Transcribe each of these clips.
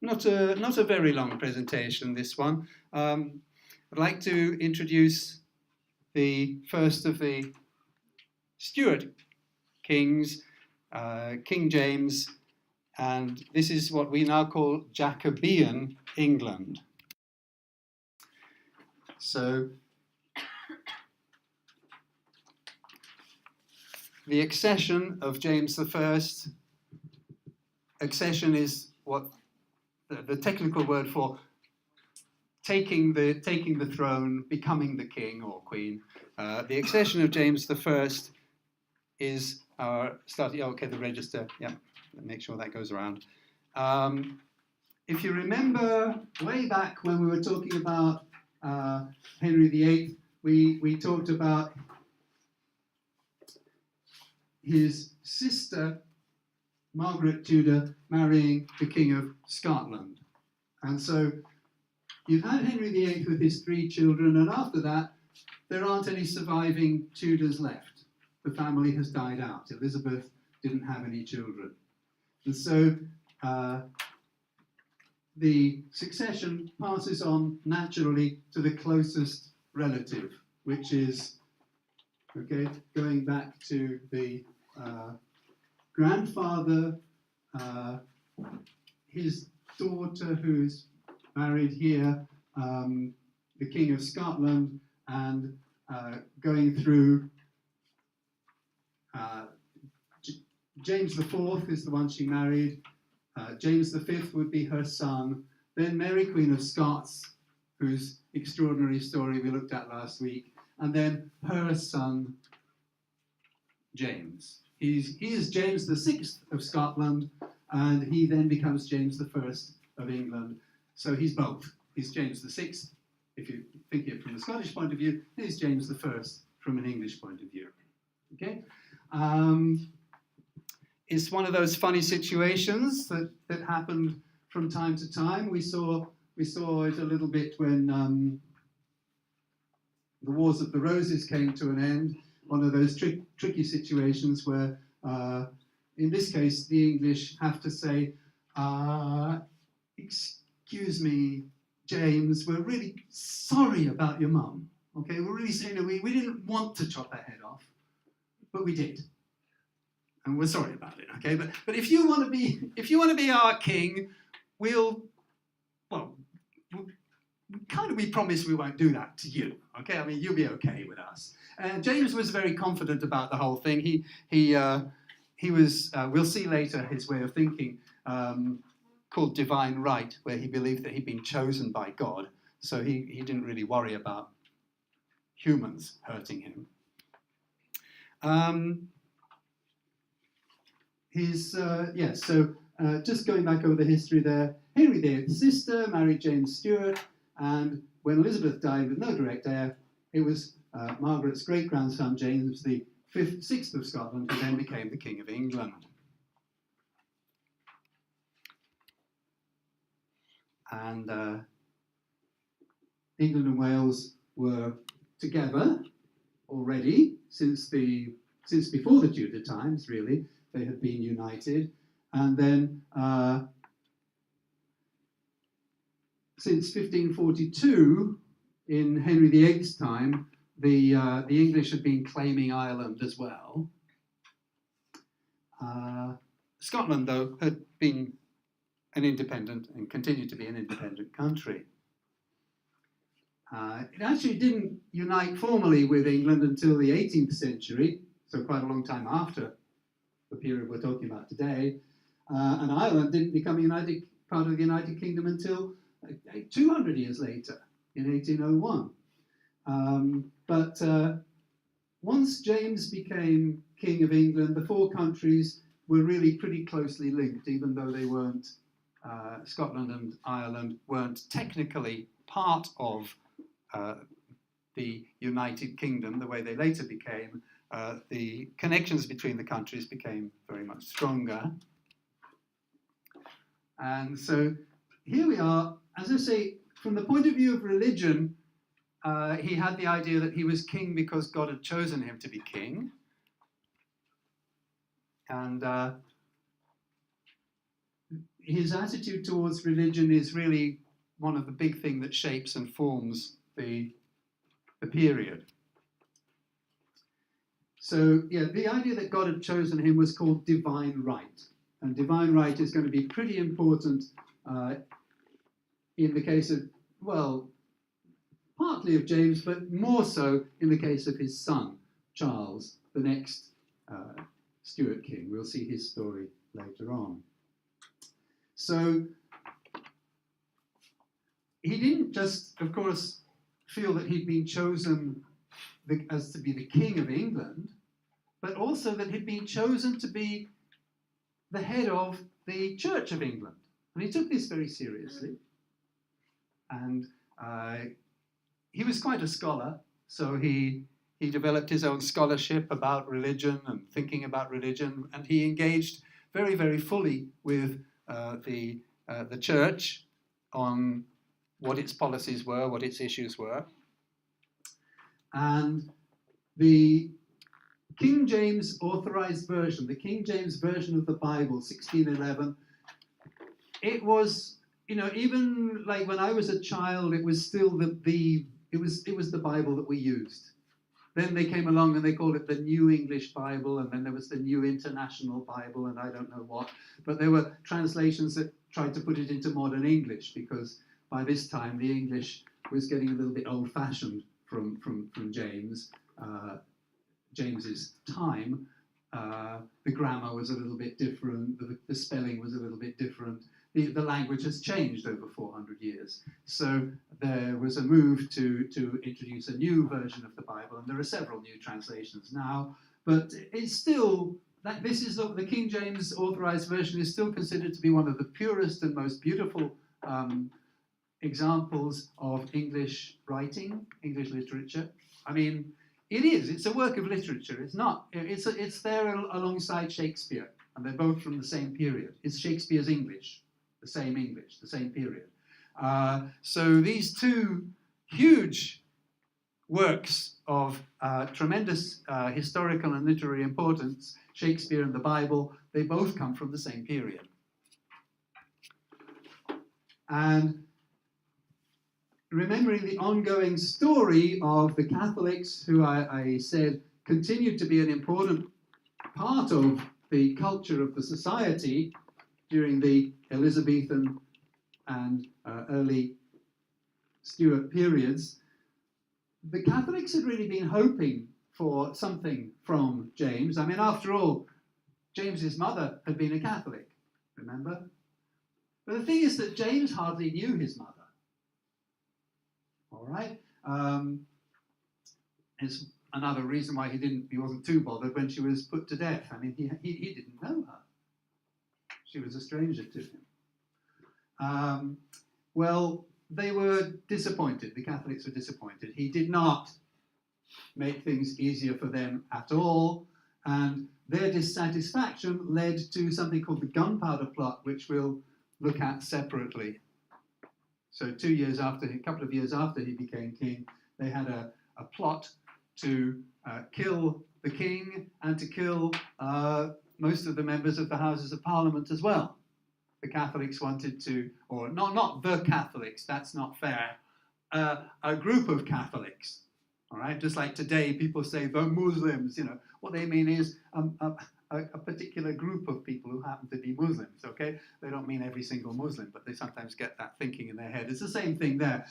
not a very long presentation, this one. I'd like to introduce the first of the Stuart kings, King James, and this is what we now call Jacobean England. So the accession of James I, accession is what the technical word for taking the throne, becoming the king or queen. The accession of James I is starting. Okay, the register. Yeah, make sure that goes around. If you remember way back when we were talking about Henry VIII, we talked about his sister Margaret Tudor marrying the King of Scotland, and so you've had Henry VIII with his 3 children, and after that there aren't any surviving Tudors left. The family has died out. Elizabeth didn't have any children. And so the succession passes on naturally to the closest relative, which is, okay, going back to the grandfather, his daughter who's married here, the King of Scotland, and going through James IV is the one she married. James V would be her son. Then Mary, Queen of Scots, whose extraordinary story we looked at last week. And then her son, James. He is James VI of Scotland, and he then becomes James I of England. So he's both. He's James VI, if you think it from the Scottish point of view, he's James I from an English point of view. Okay? It's one of those funny situations that happened from time to time. We saw it a little bit when the Wars of the Roses came to an end. One of those tricky situations where, in this case, the English have to say, excuse me, James, we're really sorry about your mum. Okay, we're really saying we didn't want to chop her head off, but we did. And we're sorry about it, okay? But if you want to be our king, we promise we won't do that to you, okay? I mean, you'll be okay with us. James was very confident about the whole thing. He was, we'll see later, his way of thinking, called divine right, where he believed that he'd been chosen by God, so he didn't really worry about humans hurting him. Just going back over the history there, Henry VIII's sister married James Stuart, and when Elizabeth died with no direct heir, it was Margaret's great-grandson, James VI of Scotland, who then became the King of England. And England and Wales were together already since before the Tudor times, really. They had been united. And then since 1542, in Henry VIII's time, the English had been claiming Ireland as well. Scotland, though, had been an independent and continued to be an independent country. It actually didn't unite formally with England until the 18th century, so quite a long time after the period we're talking about today. And Ireland didn't become part of the United Kingdom until 200 years later, in 1801. But once James became King of England, the 4 countries were really pretty closely linked, even though they weren't, Scotland and Ireland weren't technically part of the United Kingdom the way they later became. The connections between the countries became very much stronger. And so here we are, as I say, from the point of view of religion, he had the idea that he was king because God had chosen him to be king. And his attitude towards religion is really one of the big things that shapes and forms the period. So, yeah, the idea that God had chosen him was called divine right. And divine right is going to be pretty important in the case of, well, partly of James, but more so in the case of his son, Charles, the next Stuart king. We'll see his story later on. So he didn't just, of course, feel that he'd been chosen as to be the king of England, but also that he'd been chosen to be the head of the Church of England. And he took this very seriously. And he was quite a scholar, so he developed his own scholarship about religion and thinking about religion, and he engaged very, very fully with the church on what its policies were, what its issues were. And the King James Authorized Version, the King James Version of the Bible, 1611, it was, you know, even like when I was a child, it was still it was the Bible that we used. Then they came along and they called it the New English Bible, and then there was the New International Bible, and I don't know what. But there were translations that tried to put it into modern English, because by this time the English was getting a little bit old-fashioned from James. James's time. The grammar was a little bit different, the spelling was a little bit different. The language has changed over 400 years. So there was a move to introduce a new version of the Bible, and there are several new translations now, but it's still, this is the King James Authorized Version is still considered to be one of the purest and most beautiful examples of English writing, English literature. I mean, it is, it's a work of literature. It's not, it's there alongside Shakespeare, and they're both from the same period. It's Shakespeare's English, the same period. So these two huge works of tremendous historical and literary importance, Shakespeare and the Bible, they both come from the same period. And remembering the ongoing story of the Catholics, who I said continued to be an important part of the culture of the society during the Elizabethan and early Stuart periods, the Catholics had really been hoping for something from James. I mean, after all, James's mother had been a Catholic, remember? But the thing is that James hardly knew his mother. All right, it's another reason why he wasn't too bothered when she was put to death. I mean, he didn't know her. She was a stranger to him. Well, they were disappointed. The Catholics were disappointed. He did not make things easier for them at all, and their dissatisfaction led to something called the Gunpowder Plot, which we'll look at separately. So a couple of years after he became king, they had a plot to kill the king and to kill most of the members of the Houses of Parliament as well. The Catholics wanted to, or not the Catholics, that's not fair, a group of Catholics, all right? Just like today people say the Muslims, you know, what they mean is a particular group of people who happen to be Muslims, okay? They don't mean every single Muslim, but they sometimes get that thinking in their head. It's the same thing there.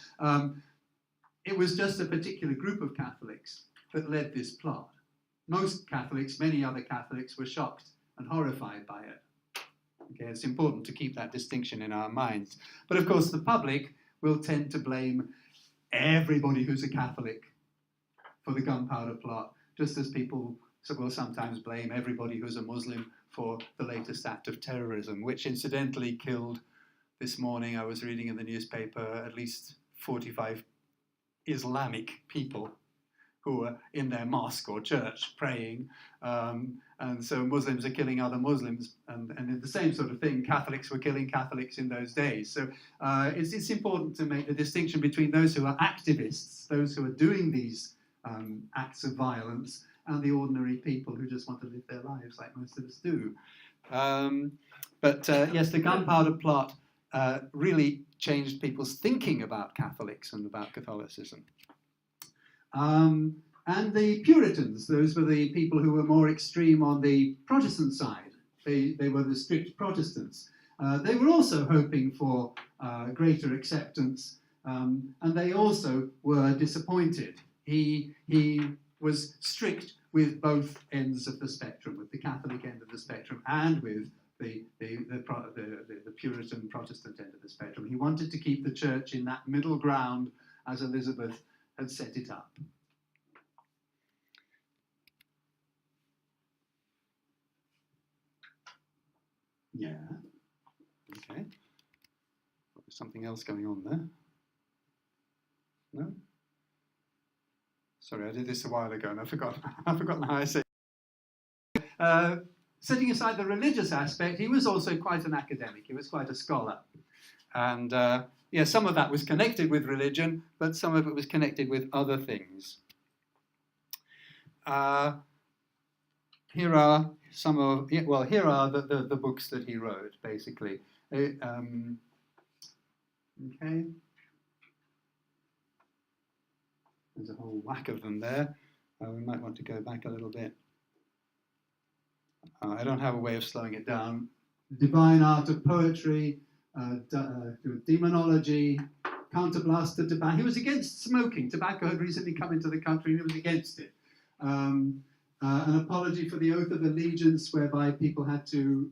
It was just a particular group of Catholics that led this plot. Most Catholics, many other Catholics, were shocked and horrified by it. Okay, it's important to keep that distinction in our minds. But of course, the public will tend to blame everybody who's a Catholic for the Gunpowder Plot, just as people will sometimes blame everybody who's a Muslim for the latest act of terrorism, which incidentally killed, this morning I was reading in the newspaper, at least 45 Islamic people who were in their mosque or church praying. And so Muslims are killing other Muslims, and the same sort of thing, Catholics were killing Catholics in those days. So it's important to make the distinction between those who are activists, those who are doing these acts of violence, and the ordinary people who just want to live their lives like most of us do. Yes, the gunpowder plot really changed people's thinking about Catholics and about Catholicism. And the Puritans, those were the people who were more extreme on the Protestant side. They were the strict Protestants. They were also hoping for greater acceptance, and they also were disappointed. He was strict with both ends of the spectrum, with the Catholic end of the spectrum and with the Puritan Protestant end of the spectrum. He wanted to keep the church in that middle ground as Elizabeth had set it up. Yeah. Okay. There's something else going on there. No? Sorry, I did this a while ago and I've forgotten how I say it. Setting aside the religious aspect, he was also quite an academic. He was quite a scholar. And yeah, some of that was connected with religion, but some of it was connected with other things. Here are some of, well, here are the books that he wrote, basically. Okay. There's a whole whack of them there. We might want to go back a little bit. I don't have a way of slowing it down. Divine art of poetry, demonology, counterblast to tobacco. He was against smoking. Tobacco had recently come into the country and he was against it. An apology for the oath of allegiance, whereby people had to,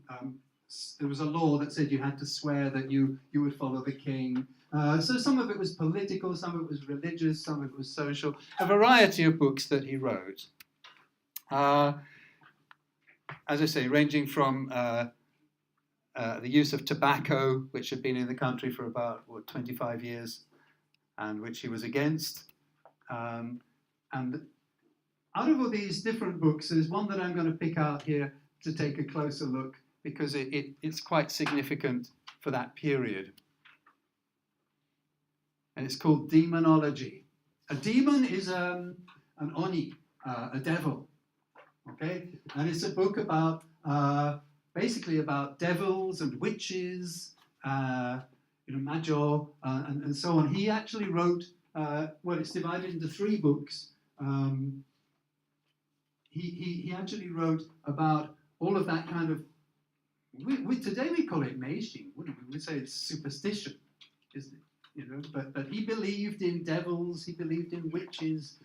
there was a law that said you had to swear that you would follow the king. So some of it was political, some of it was religious, some of it was social. A variety of books that he wrote. As I say, ranging from the use of tobacco, which had been in the country for about 25 years, and which he was against. And out of all these different books, there's one that I'm going to pick out here to take a closer look, because it's quite significant for that period. And it's called Demonology. A demon is an oni, a devil. Okay, and it's a book about basically about devils and witches, Major, and so on. He actually wrote. Well, it's divided into 3 books. He actually wrote about all of that kind of. Today we call it meishing, wouldn't we? We say it's superstition, isn't it? But he believed in devils. He believed in witches.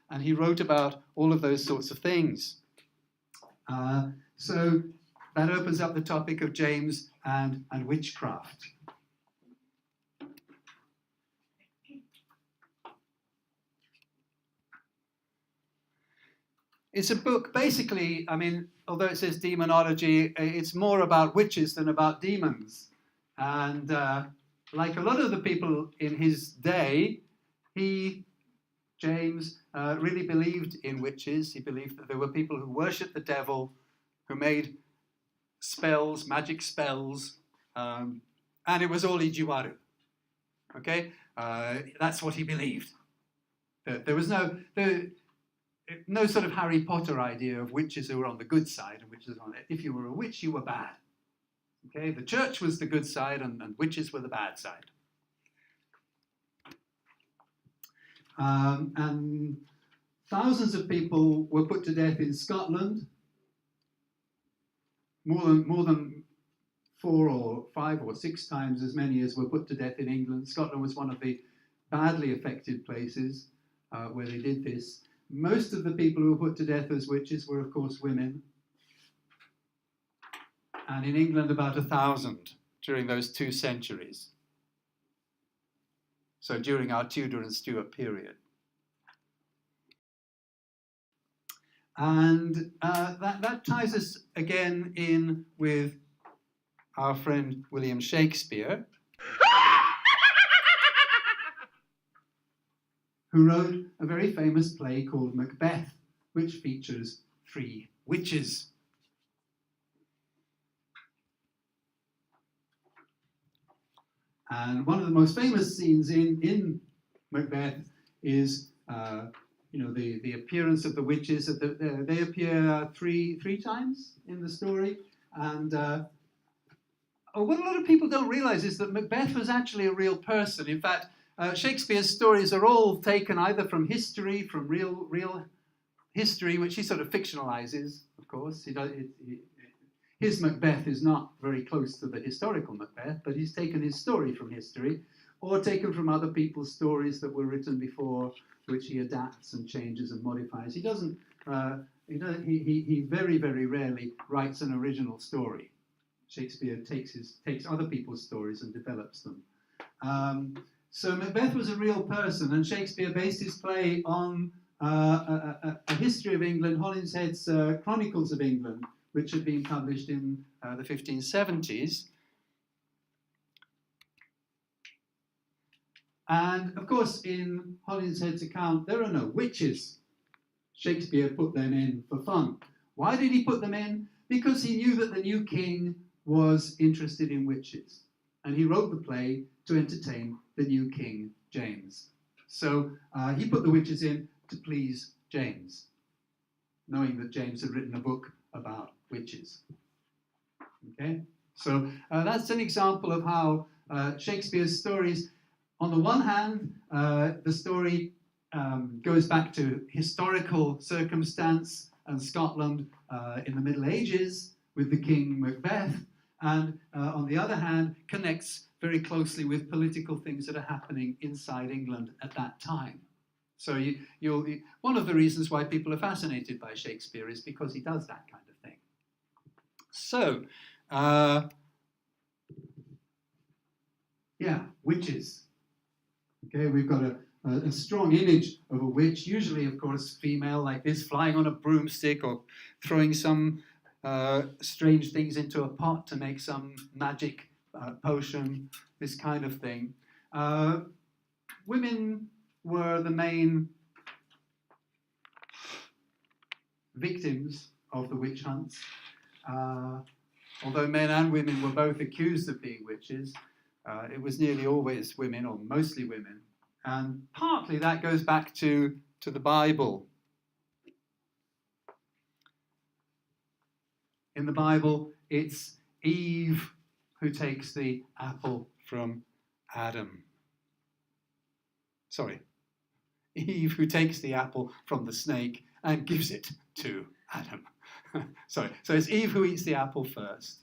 And he wrote about all of those sorts of things. So that opens up the topic of James and witchcraft. It's a book, basically, I mean, although it says demonology, it's more about witches than about demons. And like a lot of the people in his day, James really believed in witches. He believed that there were people who worshipped the devil, who made spells, magic spells, and it was all ijiwaru. Okay, that's what he believed. There was no sort of Harry Potter idea of witches who were on the good side and witches on it. If you were a witch, you were bad. Okay, the church was the good side, and witches were the bad side. And thousands of people were put to death in Scotland. More than 4 or 5 or 6 times as many as were put to death in England. Scotland was one of the badly affected places where they did this. Most of the people who were put to death as witches were, of course, women. And in England, about 1,000 during those 2 centuries. So during our Tudor and Stuart period. And that ties us again in with our friend William Shakespeare, who wrote a very famous play called Macbeth, which features 3 witches. And one of the most famous scenes in Macbeth is, the appearance of the witches. They appear three times in the story, And what a lot of people don't realize is that Macbeth was actually a real person. In fact, Shakespeare's stories are all taken either from history, from real history, which he sort of fictionalizes, of course. His Macbeth is not very close to the historical Macbeth, but he's taken his story from history, or taken from other people's stories that were written before, which he adapts and changes and modifies. He doesn't. He very, very rarely writes an original story. Shakespeare takes other people's stories and develops them. So Macbeth was a real person, and Shakespeare based his play on a history of England, Holinshed's Chronicles of England, which had been published in the 1570s. And of course, in Holinshed's account, there are no witches. Shakespeare put them in for fun. Why did he put them in? Because he knew that the new king was interested in witches. And he wrote the play to entertain the new king, James. So he put the witches in to please James, knowing that James had written a book about witches. Okay? So that's an example of how Shakespeare's stories, on the one hand, the story goes back to historical circumstance and Scotland in the Middle Ages with the King Macbeth, and on the other hand, connects very closely with political things that are happening inside England at that time. So one of the reasons why people are fascinated by Shakespeare is because he does that kind of thing. So, yeah, witches. Okay, we've got a strong image of a witch, usually, of course, female, like this, flying on a broomstick or throwing some strange things into a pot to make some magic potion, this kind of thing. Women were the main victims of the witch hunts. Although men and women were both accused of being witches, it was nearly always women, or mostly women. And partly that goes back to the Bible. In the Bible, it's Eve who takes the apple from Adam. Sorry, Eve who takes the apple from the snake and gives it to Adam. Sorry, so it's Eve who eats the apple first,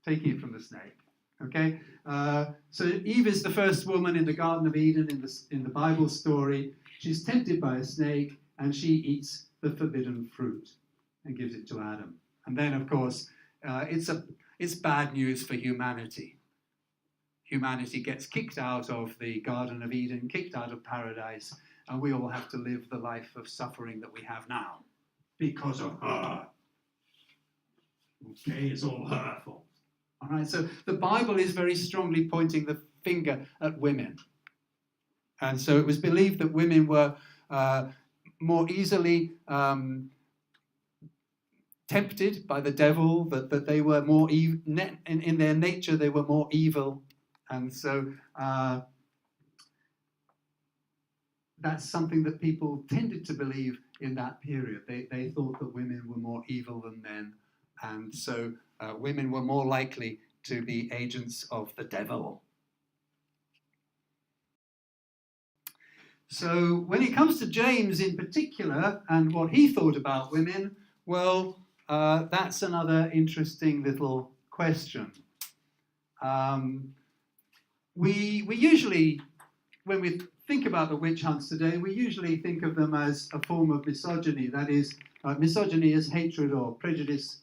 taking it from the snake. Okay, so Eve is the first woman in the Garden of Eden in the Bible story. She's tempted by a snake and she eats the forbidden fruit and gives it to Adam. And then, of course, it's bad news for humanity. Humanity gets kicked out of the Garden of Eden, kicked out of paradise, and we all have to live the life of suffering that we have now because of her. Okay, it's all her fault. All right, so the Bible is very strongly pointing the finger at women. And so it was believed that women were more easily tempted by the devil, that they were more in their nature, they were more evil. And so that's something that people tended to believe in that period. They thought that women were more evil than men. And so women were more likely to be agents of the devil. So when it comes to James in particular and what he thought about women, well, that's another interesting little question. We usually, when we think about the witch hunts today, we usually think of them as a form of misogyny. That is, misogyny is hatred or prejudice,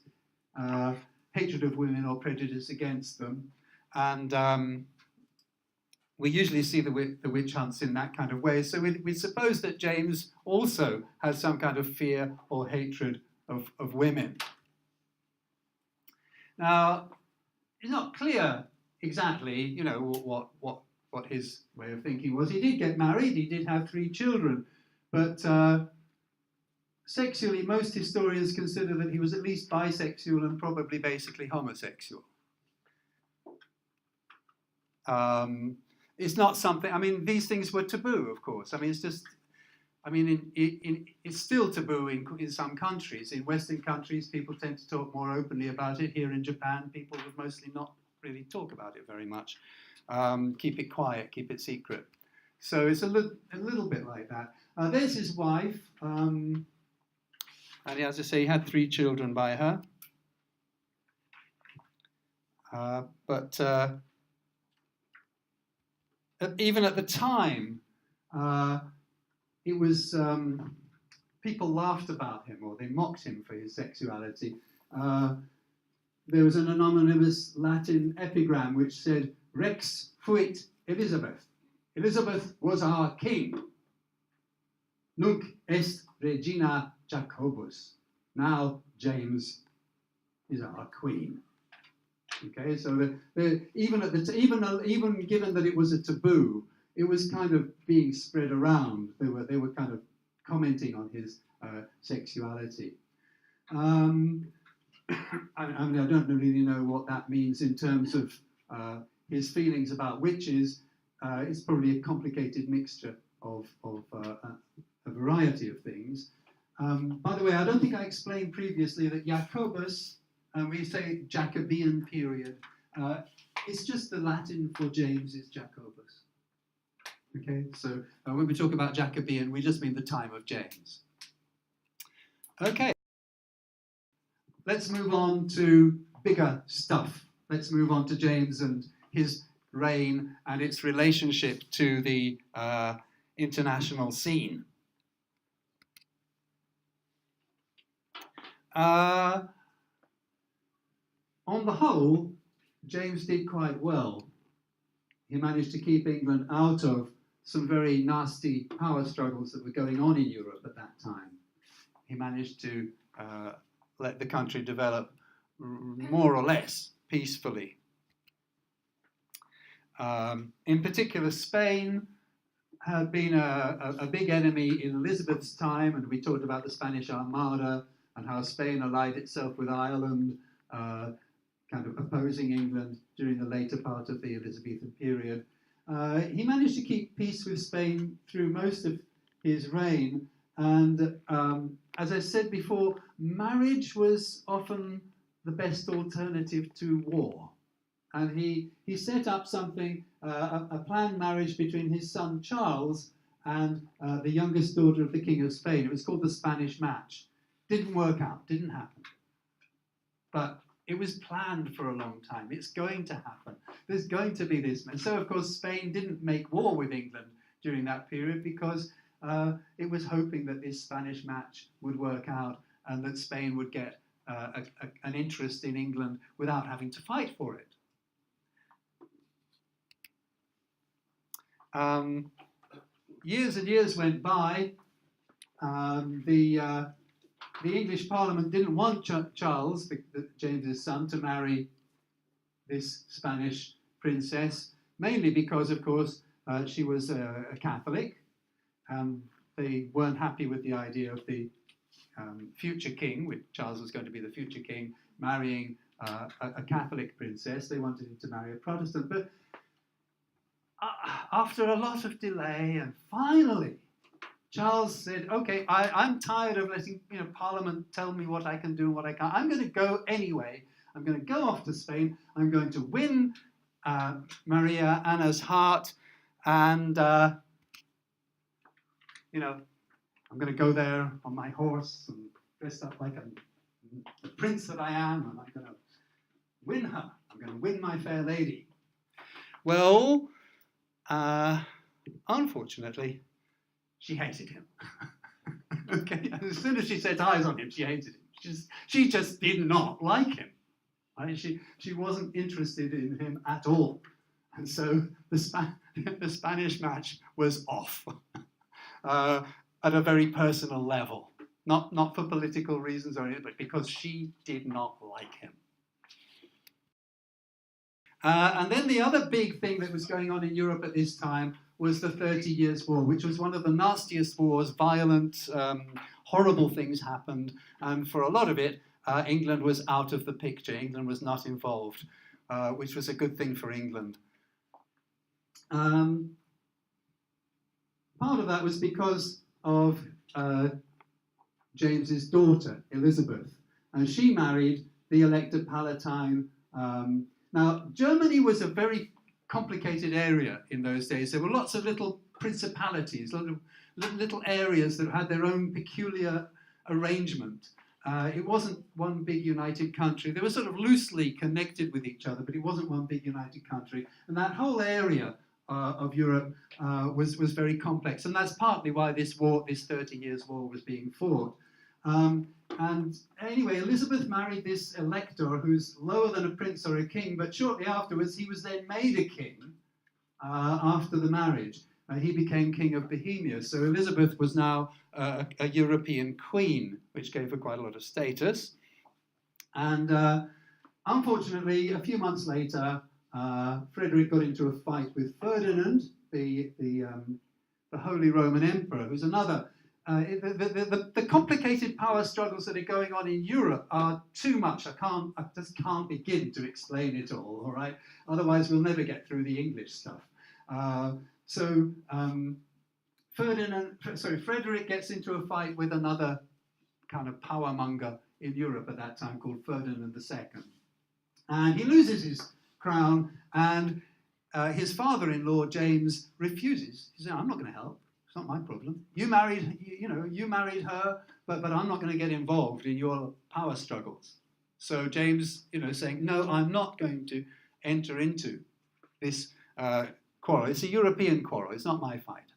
hatred of women or prejudice against them. And we usually see the witch hunts in that kind of way. So we suppose that James also has some kind of fear or hatred of women. Now, it's not clear exactly, you know, what his way of thinking was. He did get married, he did have 3 children, but sexually, most historians consider that he was at least bisexual and probably basically homosexual. It's not something, I mean, these things were taboo, of course. I mean, it's just, I mean, it's still taboo in some countries. In Western countries, people tend to talk more openly about it. Here in Japan, people would mostly not really talk about it very much. Keep it quiet, keep it secret. So it's a little bit like that. There's his wife. And as I say, he had 3 children by her. But even at the time, it was people laughed about him, or they mocked him for his sexuality. There was an anonymous Latin epigram which said, "Rex fuit Elizabeth." Elizabeth was our king. Nunc est regina Jacobus. Now James is our queen. Okay, so even given that it was a taboo, it was kind of being spread around. They were kind of commenting on his sexuality. I mean, I don't really know what that means in terms of his feelings about witches. It's probably a complicated mixture of a variety of things. By the way, I don't think I explained previously that Jacobus, and we say Jacobean period, it's just the Latin for James is Jacobus. Okay, so when we talk about Jacobean, we just mean the time of James. Okay, let's move on to bigger stuff. Let's move on to James and his reign and its relationship to the international scene. On the whole, James did quite well. He managed to keep England out of some very nasty power struggles that were going on in Europe at that time. He managed to let the country develop more or less peacefully. In particular, Spain had been a big enemy in Elizabeth's time, and we talked about the Spanish Armada and how Spain allied itself with Ireland, kind of opposing England during the later part of the Elizabethan period. He managed to keep peace with Spain through most of his reign, and as I said before, marriage was often the best alternative to war. And he set up something, a planned marriage between his son Charles and the youngest daughter of the King of Spain. It was called the Spanish Match. Didn't work out, didn't happen. But it was planned for a long time. It's going to happen. There's going to be this. And so, of course, Spain didn't make war with England during that period because it was hoping that this Spanish match would work out and that Spain would get an interest in England without having to fight for it. Years and years went by. The English Parliament didn't want Charles, James's son, to marry this Spanish princess, mainly because, of course, she was a Catholic. They weren't happy with the idea of the future king, which Charles was going to be the future king, marrying a Catholic princess. They wanted him to marry a Protestant. But after a lot of delay, and finally, Charles said, okay, I'm tired of letting Parliament tell me what I can do and what I can't. I'm going to go anyway. I'm going to go off to Spain. I'm going to win Maria Anna's heart. And, I'm going to go there on my horse and dressed up like the prince that I am. And I'm going to win her. I'm going to win my fair lady. Well, unfortunately, she hated him. Okay, as soon as she set eyes on him, she hated him. She just did not like him. Right? She wasn't interested in him at all. And so the Spanish match was off at a very personal level. Not for political reasons or anything, but because she did not like him. And then the other big thing that was going on in Europe at this time was the 30 Years' War, which was one of the nastiest wars. Violent, horrible things happened. And for a lot of it, England was out of the picture. England was not involved, which was a good thing for England. Part of that was because of James's daughter, Elizabeth, and she married the Elector Palatine. Now, Germany was a very complicated area in those days. There were lots of little principalities, little areas that had their own peculiar arrangement. It wasn't one big united country. They were sort of loosely connected with each other, but it wasn't one big united country. And that whole area of Europe was very complex. And that's partly why this war, this 30 Years' War, was being fought. And anyway, Elizabeth married this elector who's lower than a prince or a king, but shortly afterwards he was then made a king after the marriage. He became king of Bohemia. So Elizabeth was now a European queen, which gave her quite a lot of status. And unfortunately, a few months later, Frederick got into a fight with Ferdinand, the Holy Roman Emperor, who's another. The complicated power struggles that are going on in Europe are too much. I just can't begin to explain it all right? Otherwise, we'll never get through the English stuff. Frederick gets into a fight with another kind of power monger in Europe at that time called Ferdinand II. And he loses his crown, and his father-in-law, James, refuses. He says, I'm not going to help. It's not my problem. You married her, but I'm not going to get involved in your power struggles. So James, saying, no, I'm not going to enter into this quarrel. It's a European quarrel. It's not my fight.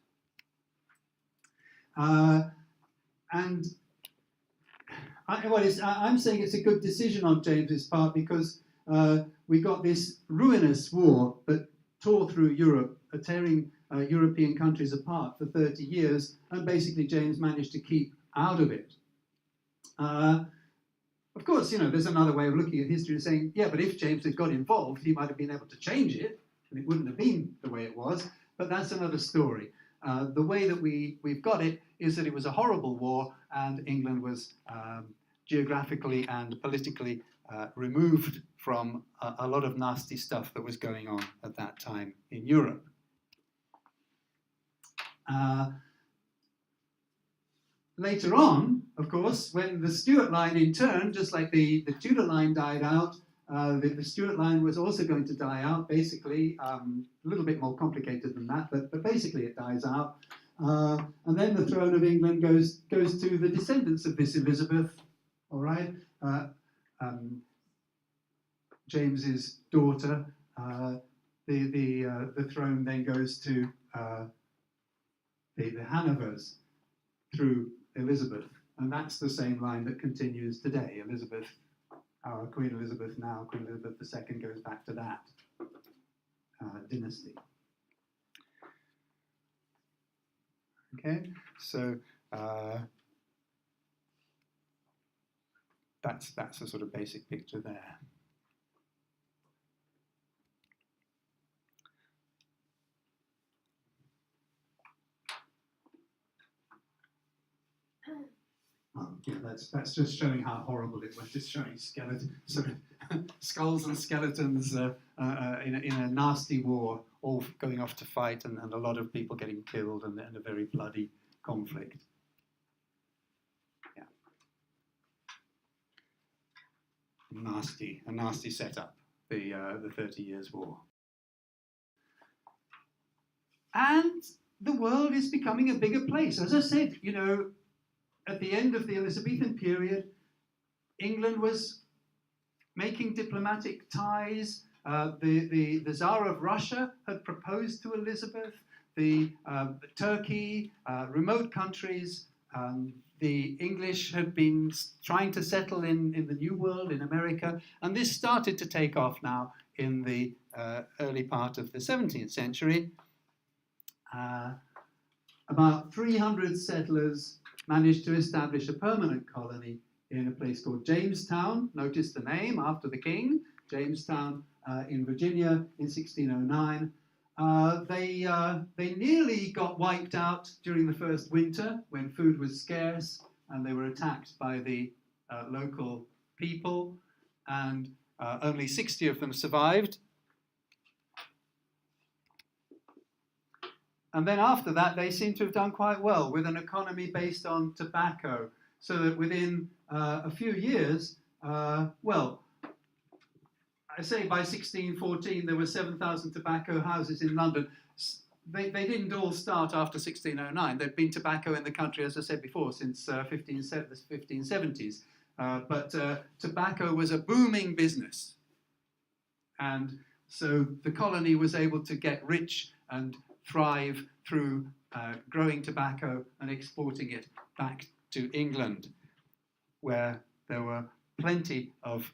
I'm saying it's a good decision on James's part because we got this ruinous war that tore through Europe, tearing European countries apart for 30 years, and basically James managed to keep out of it. Of course, there's another way of looking at history and saying, yeah, but if James had got involved, he might have been able to change it, and it wouldn't have been the way it was, but that's another story. The way that we've got it is that it was a horrible war, and England was geographically and politically removed from a lot of nasty stuff that was going on at that time in Europe. Later on, of course, when the Stuart line in turn, just like the Tudor line died out, the Stuart line was also going to die out, basically, a little bit more complicated than that, but basically it dies out. And then the throne of England goes to the descendants of this Elizabeth, all right? James's daughter. The throne then goes to the Hanovers through Elizabeth, and that's the same line that continues today. Elizabeth, our Queen Elizabeth now, Queen Elizabeth II goes back to that dynasty. Okay, so that's a sort of basic picture there. Yeah, that's just showing how horrible it was. Just showing skulls and skeletons in a nasty war, all going off to fight, and a lot of people getting killed, and a very bloody conflict. Yeah, a nasty setup. The 30 Years' War, and the world is becoming a bigger place. As I said, at the end of the Elizabethan period, England was making diplomatic ties. The Tsar of Russia had proposed to Elizabeth. Turkey, remote countries, the English had been trying to settle in the New World, in America, and this started to take off now in the early part of the 17th century. About 300 settlers managed to establish a permanent colony in a place called Jamestown. Notice the name after the king, Jamestown in Virginia in 1609. They nearly got wiped out during the first winter when food was scarce, and they were attacked by the local people, and only 60 of them survived. And then after that, they seem to have done quite well with an economy based on tobacco, so that within a few years, well, I say by 1614 there were 7,000 tobacco houses in London. They didn't all start after 1609. There'd been tobacco in the country, as I said before, since the 1570s. But tobacco was a booming business. And so the colony was able to get rich and thrive through growing tobacco and exporting it back to England, where there were plenty of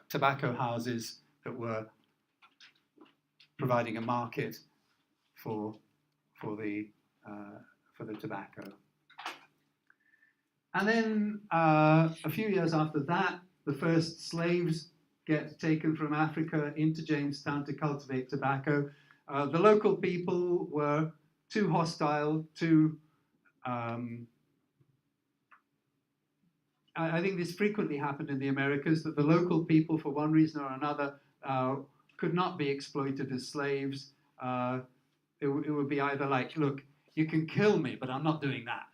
tobacco houses that were providing a market for the tobacco. And then a few years after that, the first slaves get taken from Africa into Jamestown to cultivate tobacco. The local people were too hostile to... I think this frequently happened in the Americas, that the local people, for one reason or another, could not be exploited as slaves. It would be either like, look, you can kill me, but I'm not doing that.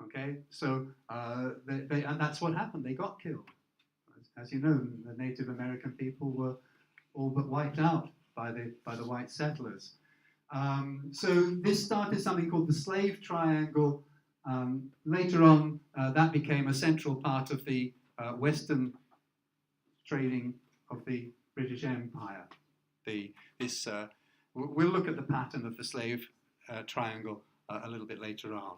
Okay, so and that's what happened. They got killed. As you know, the Native American people were all but wiped out by the white settlers. So this started something called the Slave Triangle. Later on, that became a central part of the Western trading of the British Empire. We'll look at the pattern of the Slave Triangle a little bit later on.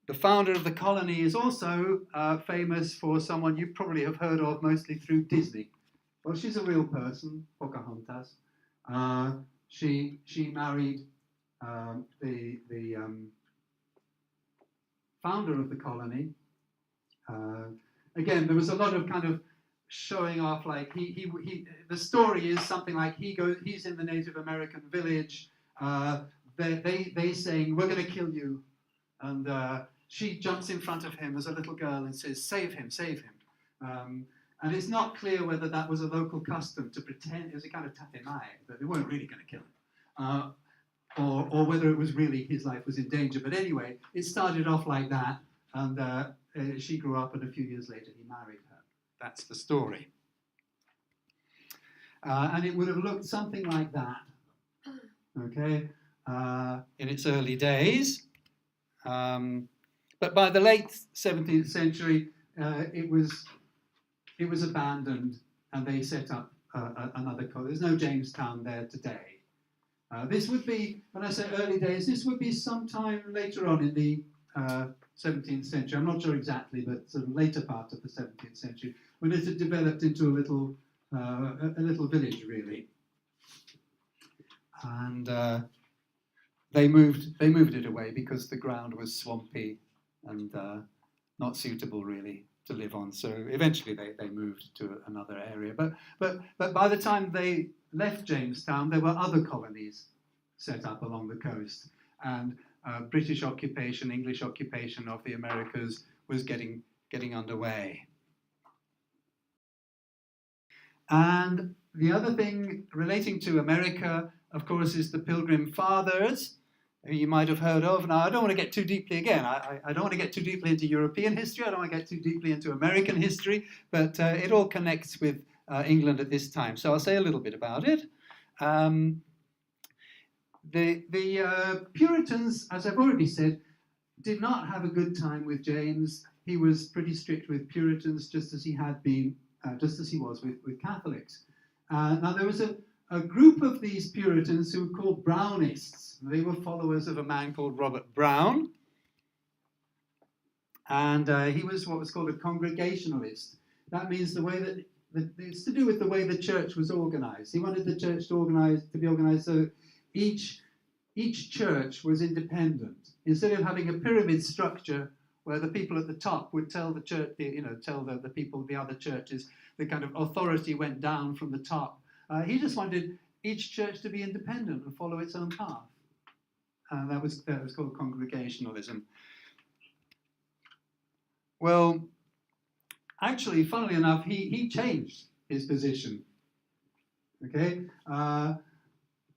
The founder of the colony is also famous for someone you probably have heard of mostly through Disney. Well, she's a real person, Pocahontas. She married the founder of the colony. Again, there was a lot of kind of showing off, like the story is something like he's in the Native American village, they saying, we're going to kill you, and she jumps in front of him as a little girl and says, save him, save him. And it's not clear whether that was a local custom to pretend, it was a kind of tatemae, that they weren't really going to kill him. Or whether it was really his life was in danger. But anyway, it started off like that, and she grew up, and a few years later he married her. That's the story. And it would have looked something like that, okay, in its early days. But by the late 17th century, it was abandoned, and they set up another colony. There's no Jamestown there today. This would be, when I say early days, this would be sometime later on in the 17th century. I'm not sure exactly, but sort of later part of the 17th century, when it had developed into a little village, really. And they moved it away because the ground was swampy and not suitable, really, to live on. So eventually they moved to another area. But by the time they left Jamestown, there were other colonies set up along the coast, and British occupation, English occupation of the Americas was getting underway. And the other thing relating to America, of course, is the Pilgrim Fathers, who you might have heard of. Now, I don't want to get too deeply, again, I don't want to get too deeply into European history, I don't want to get too deeply into American history, but it all connects with England at this time. So I'll say a little bit about it. The Puritans, as I've already said, did not have a good time with James. He was pretty strict with Puritans, just as he had been, just as he was with Catholics. Now there was a group of these Puritans who were called Brownists. They were followers of a man called Robert Brown, and he was what was called a Congregationalist. That means the way that it's to do with the way the church was organized. He wanted the church to be organized so each church was independent. Instead of having a pyramid structure where the people at the top would tell the church, tell the people of the other churches, the kind of authority went down from the top. He just wanted each church to be independent and follow its own path. That was called Congregationalism. Well, actually, funnily enough, he changed his position. Okay,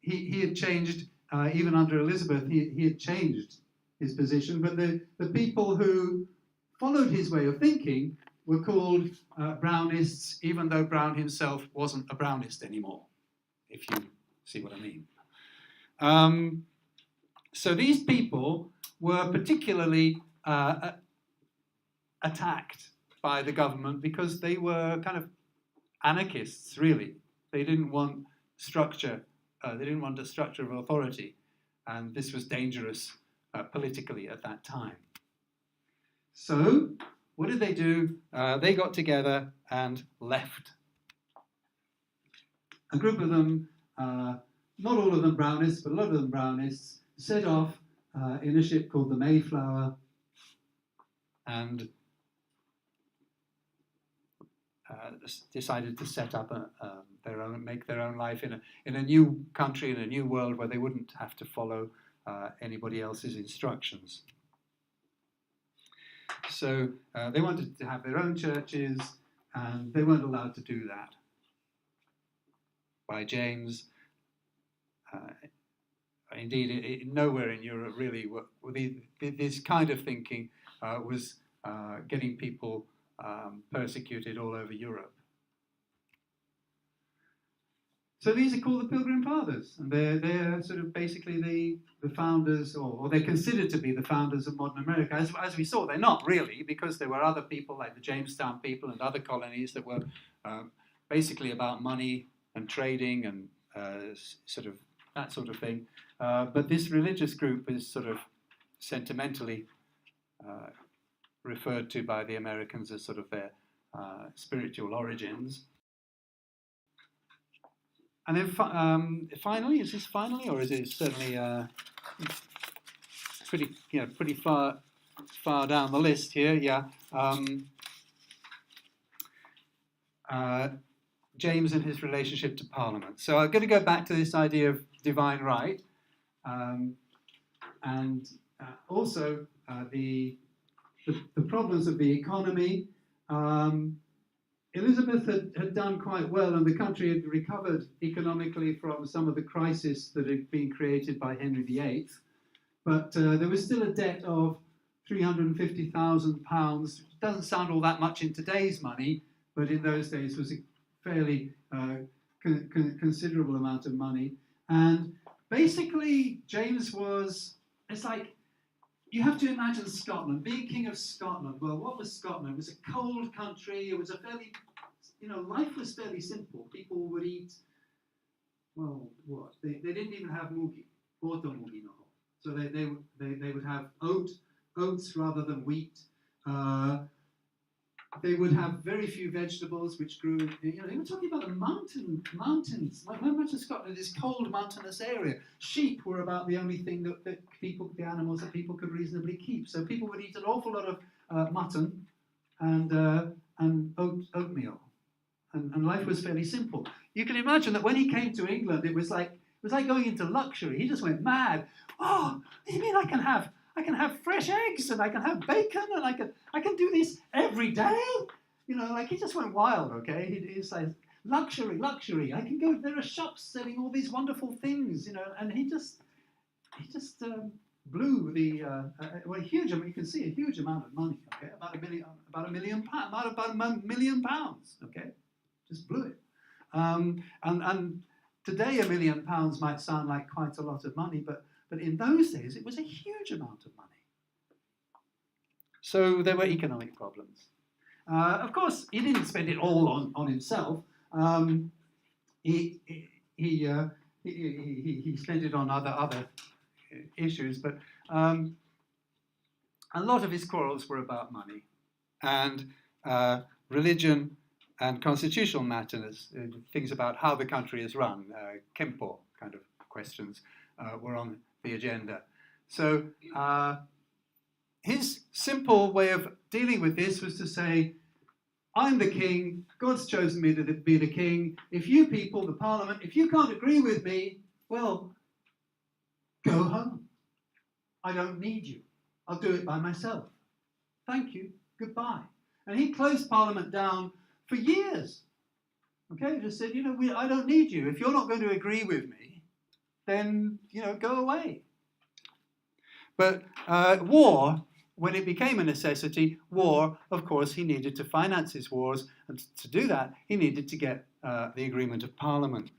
he had changed, even under Elizabeth, he had changed his position, but the people who followed his way of thinking were called Brownists, even though Brown himself wasn't a Brownist anymore, if you see what I mean. So these people were particularly attacked by the government because they were kind of anarchists, really. They didn't want structure. They didn't want a structure of authority, and this was dangerous politically at that time. So, what did they do? They got together and left. A group of them, not all of them Brownists, but a lot of them Brownists, set off in a ship called the Mayflower and decided to set up make their own life in a new country, in a new world where they wouldn't have to follow anybody else's instructions. So they wanted to have their own churches, and they weren't allowed to do that by James. Indeed, nowhere in Europe really this kind of thinking was getting people persecuted all over Europe. So these are called the Pilgrim Fathers, and they're sort of basically the founders, or they're considered to be the founders of modern America. As we saw, they're not really, because there were other people like the Jamestown people and other colonies that were basically about money and trading and sort of that sort of thing. But this religious group is sort of sentimentally referred to by the Americans as sort of their spiritual origins. And then finally, is this finally, or is it certainly pretty far down the list here? Yeah. James and his relationship to Parliament. So I'm going to go back to this idea of divine right, and also the problems of the economy. Elizabeth had done quite well, and the country had recovered economically from some of the crisis that had been created by Henry VIII. But there was still a debt of £350,000. Doesn't sound all that much in today's money, but in those days was a fairly considerable amount of money. And basically, James was, it's like, you have to imagine Scotland, being King of Scotland. Well, what was Scotland? It was a cold country. It was a fairly, life was fairly simple. People would eat, well, what? They didn't even have mugi, auto mugi no. So they would have oats rather than wheat. They would have very few vegetables, which grew. They were talking about the mountains. Much of Scotland, this cold mountainous area. Sheep were about the only thing that the animals that people could reasonably keep. So people would eat an awful lot of mutton and oatmeal, and life was fairly simple. You can imagine that when he came to England, it was like going into luxury. He just went mad. Oh, you mean I can have fresh eggs, and I can have bacon, and I can do this every day? He just went wild, okay? He's like, luxury. I can go, there are shops selling all these wonderful things, and he just blew the, huge amount, you can see a huge amount of money, okay? About a million pounds, okay? Just blew it. And today £1 million might sound like quite a lot of money, but in those days, it was a huge amount of money. So there were economic problems. Of course, he didn't spend it all on himself. He spent it on other issues, but a lot of his quarrels were about money and religion and constitutional matters, things about how the country is run, Kempo kind of questions were on the agenda. So his simple way of dealing with this was to say, I'm the king, God's chosen me to be the king. If you people, the parliament, if you can't agree with me, well, go home. I don't need you. I'll do it by myself. Thank you, goodbye. And he closed Parliament down for years. Okay, just said, I don't need you. If you're not going to agree with me, then, go away. But war, when it became a necessity, war, of course, he needed to finance his wars, and to do that, he needed to get the agreement of Parliament.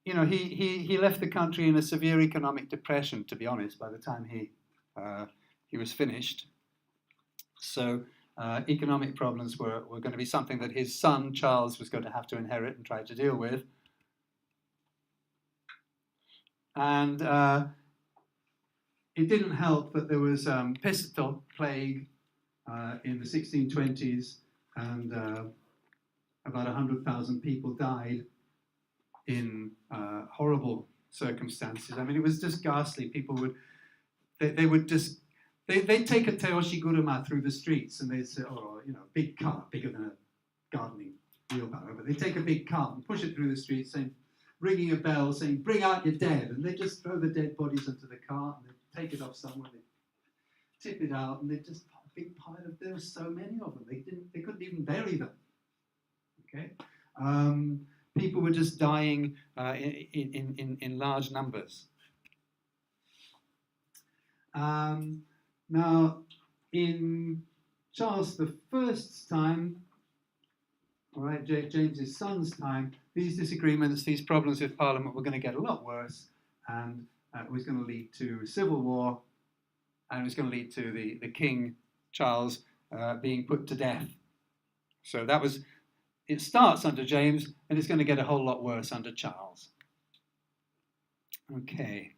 He left the country in a severe economic depression, to be honest, by the time he was finished. So economic problems were going to be something that his son, Charles, was going to have to inherit and try to deal with. And it didn't help that there was pestle plague in the 1620s, and about 100,000 people died in horrible circumstances. I mean, it was just ghastly. People would they'd take a teoshiguruma through the streets, and they'd say, big cart, bigger than a gardening wheelbarrow, but they'd take a big cart and push it through the streets, saying, ringing a bell, saying, "Bring out your dead," and they just throw the dead bodies into the cart, and they take it off somewhere, they tip it out, and they just put a big pile of. There were so many of them, they couldn't even bury them. Okay, people were just dying in large numbers. Now, in Charles I's time, all right, James's son's time, these disagreements, these problems with Parliament were going to get a lot worse, and it was going to lead to civil war, and it was going to lead to the King, Charles, being put to death. So it starts under James, and it's going to get a whole lot worse under Charles. Okay.